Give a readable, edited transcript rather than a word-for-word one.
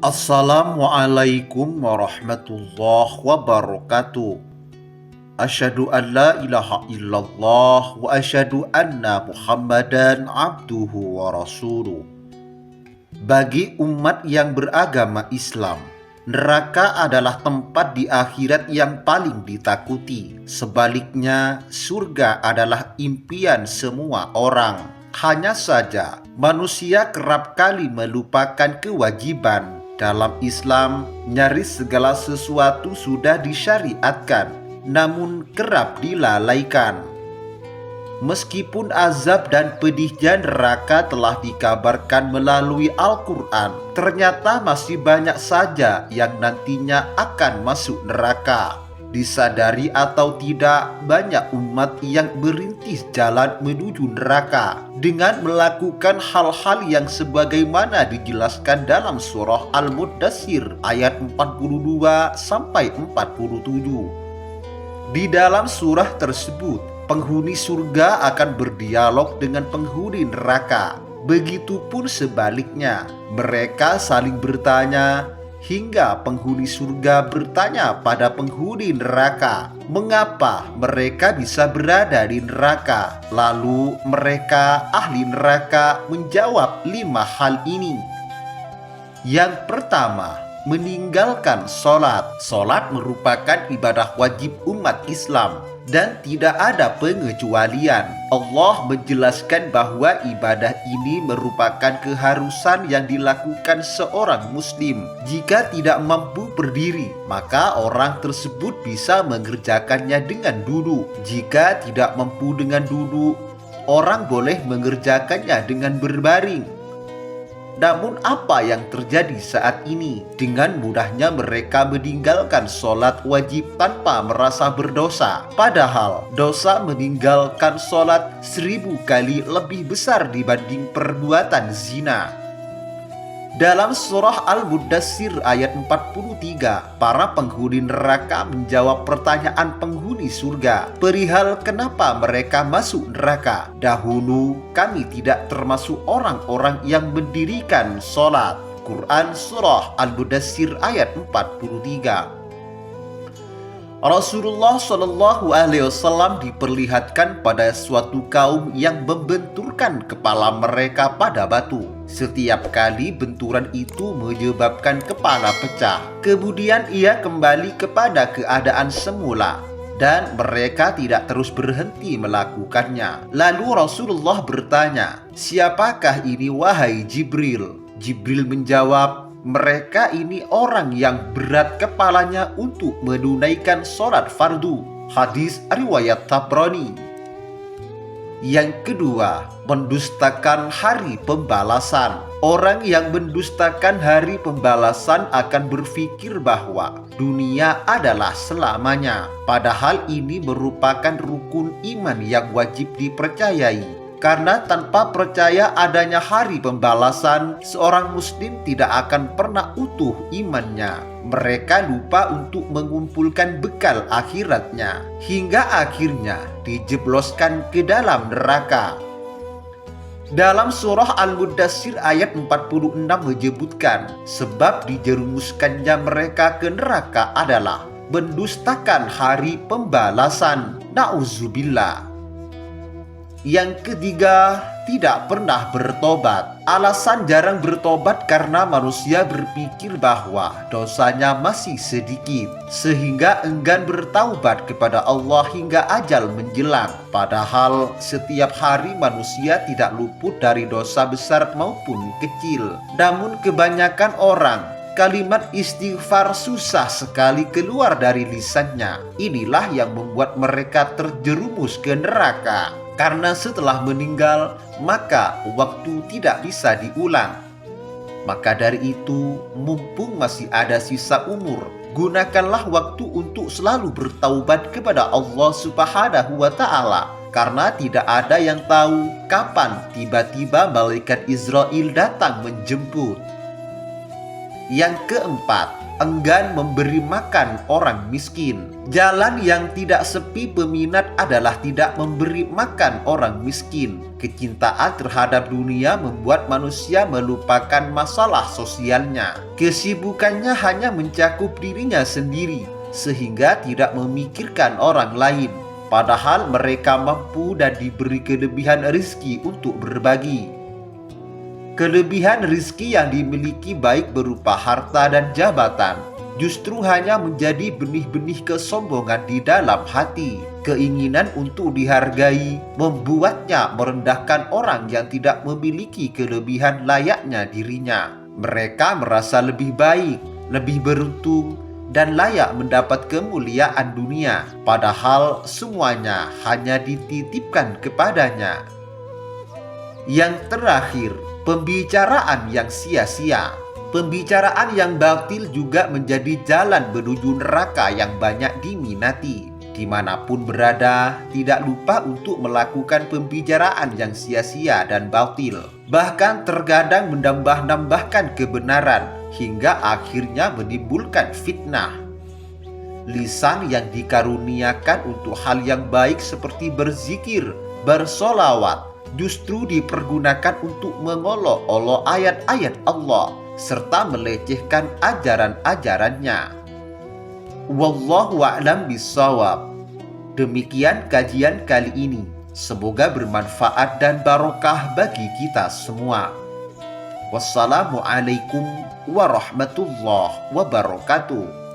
Assalamualaikum warahmatullahi wabarakatuh. Asyhadu an la ilaha illallah wa asyhadu anna Muhammadan abduhu wa rasuluh. Bagi umat yang beragama Islam, neraka adalah tempat di akhirat yang paling ditakuti. Sebaliknya, surga adalah impian semua orang. Hanya saja, manusia kerap kali melupakan kewajiban. Dalam Islam, nyaris segala sesuatu sudah disyariatkan, namun kerap dilalaikan. Meskipun azab dan pedihnya neraka telah dikabarkan melalui Al-Quran, ternyata masih banyak saja yang nantinya akan masuk neraka. Disadari atau tidak, banyak umat yang merintis jalan menuju neraka dengan melakukan hal-hal yang sebagaimana dijelaskan dalam surah Al-Muddatsir ayat 42-47. Di dalam surah tersebut, penghuni surga akan berdialog dengan penghuni neraka. Begitupun sebaliknya, mereka saling bertanya hingga penghuni surga bertanya pada penghuni neraka, mengapa mereka bisa berada di neraka? Lalu mereka ahli neraka menjawab 5 hal ini. Yang pertama, meninggalkan sholat. Sholat merupakan ibadah wajib umat Islam dan tidak ada pengecualian. Allah menjelaskan bahwa ibadah ini merupakan keharusan yang dilakukan seorang muslim. Jika tidak mampu berdiri, maka orang tersebut bisa mengerjakannya dengan duduk. Jika tidak mampu dengan duduk, orang boleh mengerjakannya dengan berbaring. Namun apa yang terjadi saat ini? Dengan mudahnya mereka meninggalkan sholat wajib tanpa merasa berdosa. Padahal dosa meninggalkan sholat 1000 kali lebih besar dibanding perbuatan zina. Dalam surah Al-Muddatsir ayat 43, para penghuni neraka menjawab pertanyaan penghuni surga perihal kenapa mereka masuk neraka. Dahulu kami tidak termasuk orang-orang yang mendirikan sholat. Quran surah Al-Muddatsir ayat 43. Rasulullah Shallallahu Alaihi Wasallam diperlihatkan pada suatu kaum yang membenturkan kepala mereka pada batu. Setiap kali benturan itu menyebabkan kepala pecah. Kemudian ia kembali kepada keadaan semula dan mereka tidak terus berhenti melakukannya. Lalu Rasulullah bertanya, "Siapakah ini wahai Jibril?" Jibril menjawab, "Mereka ini orang yang berat kepalanya untuk menunaikan sholat fardu." Hadis riwayat Tabrani. Yang kedua, mendustakan hari pembalasan. Orang yang mendustakan hari pembalasan akan berpikir bahwa dunia adalah selamanya. Padahal ini merupakan rukun iman yang wajib dipercayai. Karena tanpa percaya adanya hari pembalasan, seorang muslim tidak akan pernah utuh imannya. Mereka lupa untuk mengumpulkan bekal akhiratnya, hingga akhirnya dijebloskan ke dalam neraka. Dalam surah Al-Muddatsir ayat 46 menyebutkan, sebab dijerumuskannya mereka ke neraka adalah mendustakan hari pembalasan. Na'udzubillah. Yang ketiga, tidak pernah bertobat. Alasan jarang bertobat karena manusia berpikir bahwa dosanya masih sedikit, sehingga enggan bertaubat kepada Allah hingga ajal menjelang. Padahal setiap hari manusia tidak luput dari dosa besar maupun kecil. Namun kebanyakan orang, kalimat istighfar susah sekali keluar dari lisannya. Inilah yang membuat mereka terjerumus ke neraka. Karena setelah meninggal, maka waktu tidak bisa diulang. Maka dari itu, mumpung masih ada sisa umur, gunakanlah waktu untuk selalu bertaubat kepada Allah Subhanahu wa Ta'ala. Karena tidak ada yang tahu kapan tiba-tiba malaikat Israel datang menjemput. Yang keempat, enggan memberi makan orang miskin. Jalan yang tidak sepi peminat adalah tidak memberi makan orang miskin. Kecintaan terhadap dunia membuat manusia melupakan masalah sosialnya. Kesibukannya hanya mencakup dirinya sendiri, sehingga tidak memikirkan orang lain. Padahal mereka mampu dan diberi kelebihan rezeki untuk berbagi. Kelebihan rizki yang dimiliki baik berupa harta dan jabatan justru hanya menjadi benih-benih kesombongan di dalam hati. Keinginan untuk dihargai membuatnya merendahkan orang yang tidak memiliki kelebihan layaknya dirinya. Mereka merasa lebih baik, lebih beruntung, dan layak mendapat kemuliaan dunia, padahal semuanya hanya dititipkan kepadanya. Yang terakhir, pembicaraan yang sia-sia. Pembicaraan yang batil juga menjadi jalan menuju neraka yang banyak diminati. Dimanapun berada, tidak lupa untuk melakukan pembicaraan yang sia-sia dan batil. Bahkan terkadang menambah-nambahkan kebenaran, hingga akhirnya menimbulkan fitnah. Lisan yang dikaruniakan untuk hal yang baik seperti berzikir, bersolawat, justru dipergunakan untuk mengolok-olok ayat-ayat Allah serta melecehkan ajaran-ajarannya. Wallahu a'lam bishawab. Demikian kajian kali ini. Semoga bermanfaat dan barokah bagi kita semua. Wassalamualaikum warahmatullahi wabarakatuh.